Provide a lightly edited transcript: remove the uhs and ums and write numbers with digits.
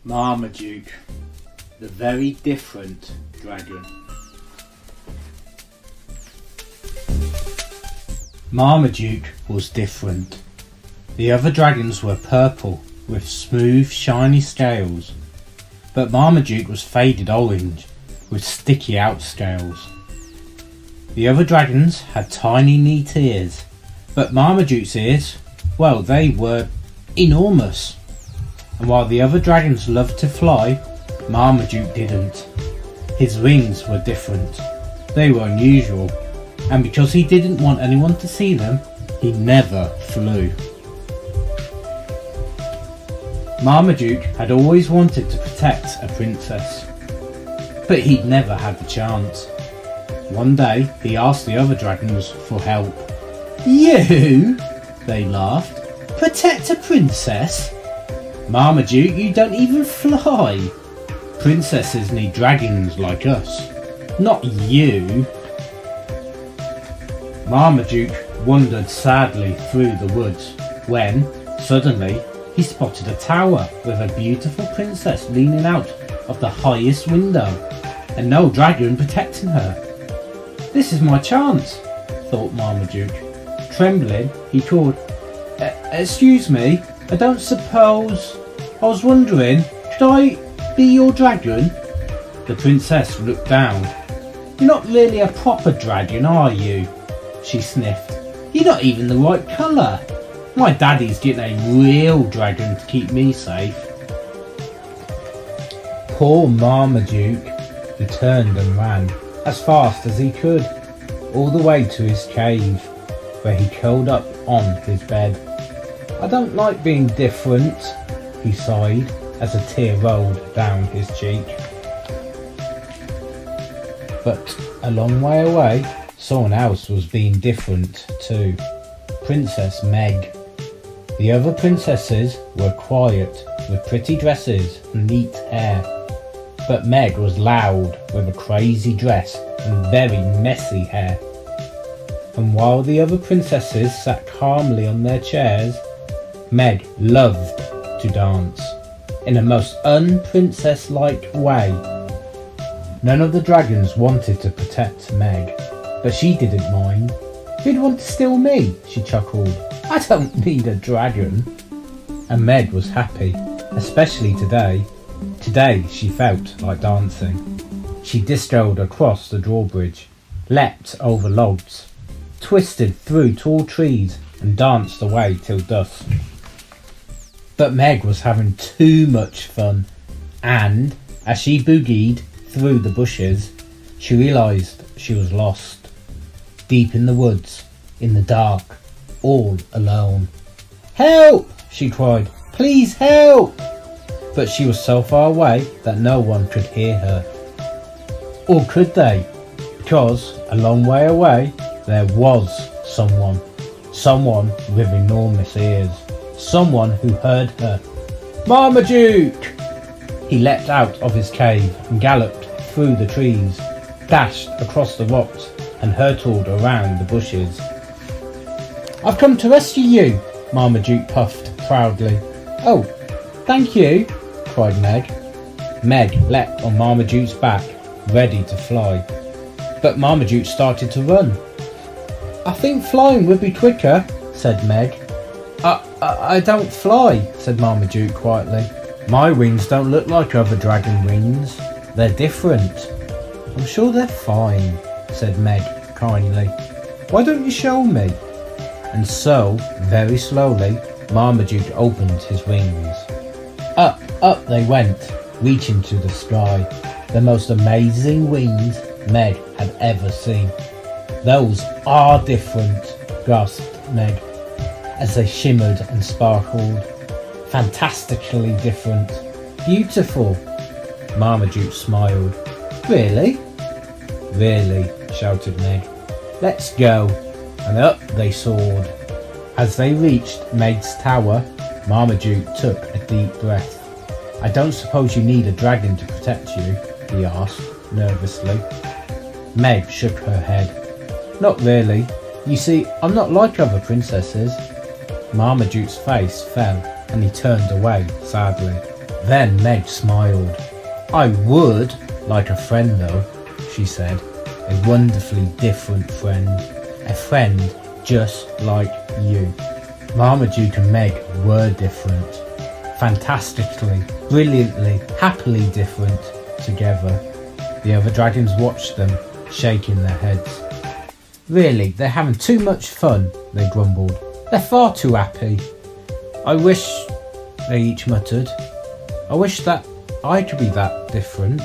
Marmaduke, the very different dragon. Marmaduke was different. The other dragons were purple with smooth shiny scales, but Marmaduke was faded orange with sticky out scales. The other dragons had tiny neat ears, but Marmaduke's ears, well, they were enormous. And while the other dragons loved to fly, Marmaduke didn't. His wings were different. They were unusual, and because he didn't want anyone to see them, he never flew. Marmaduke had always wanted to protect a princess, but he'd never had the chance. One day he asked the other dragons for help. "You?" they laughed. "Protect a princess? Marmaduke, you don't even fly. Princesses need dragons like us, not you." Marmaduke wandered sadly through the woods when, suddenly, he spotted a tower with a beautiful princess leaning out of the highest window, and no dragon protecting her. "This is my chance," thought Marmaduke. Trembling, he called, "Excuse me, I don't suppose... I was wondering, could I be your dragon?" The princess looked down. "You're not really a proper dragon, are you?" she sniffed. "You're not even the right colour. My daddy's getting a real dragon to keep me safe." Poor Marmaduke, he turned and ran as fast as he could, all the way to his cave, where he curled up on his bed. "I don't like being different," he sighed as a tear rolled down his cheek. But a long way away, someone else was being different too. Princess Meg. The other princesses were quiet, with pretty dresses and neat hair. But Meg was loud, with a crazy dress and very messy hair. And while the other princesses sat calmly on their chairs, Meg loved to dance, in a most un-princess-like way. None of the dragons wanted to protect Meg, but she didn't mind. "Who'd want to steal me?" she chuckled. "I don't need a dragon." And Meg was happy, especially today. Today she felt like dancing. She discoed across the drawbridge, leapt over logs, twisted through tall trees and danced away till dusk. But Meg was having too much fun, and as she boogied through the bushes, she realised she was lost. Deep in the woods, in the dark, all alone. "Help!" she cried. "Please help!" But she was so far away that no one could hear her. Or could they? Because a long way away there was someone. Someone with enormous ears. Someone who heard her. "Marmaduke!" He leapt out of his cave and galloped through the trees, dashed across the rocks and hurtled around the bushes. "I've come to rescue you," Marmaduke puffed proudly. "Oh, thank you," cried Meg. Meg leapt on Marmaduke's back, ready to fly. But Marmaduke started to run. "I think flying would be quicker," said Meg. I don't fly," said Marmaduke quietly. "My wings don't look like other dragon wings. They're different." "I'm sure they're fine," said Meg kindly. "Why don't you show me?" And so, very slowly, Marmaduke opened his wings. Up, up they went, reaching to the sky. The most amazing wings Meg had ever seen. "Those are different," gasped Meg, as they shimmered and sparkled. "Fantastically different. Beautiful." Marmaduke smiled. "Really?" "Really," shouted Meg. "Let's go." And up they soared. As they reached Meg's tower, Marmaduke took a deep breath. "I don't suppose you need a dragon to protect you?" he asked, nervously. Meg shook her head. "Not really. You see, I'm not like other princesses." Marmaduke's face fell and he turned away sadly. Then Meg smiled. "I would like a friend though," she said. "A wonderfully different friend. A friend just like you." Marmaduke and Meg were different. Fantastically, brilliantly, happily different together. The other dragons watched them, shaking their heads. "Really, they're having too much fun," they grumbled. "They're far too happy." "I wish," they each muttered, "I wish that I could be that different."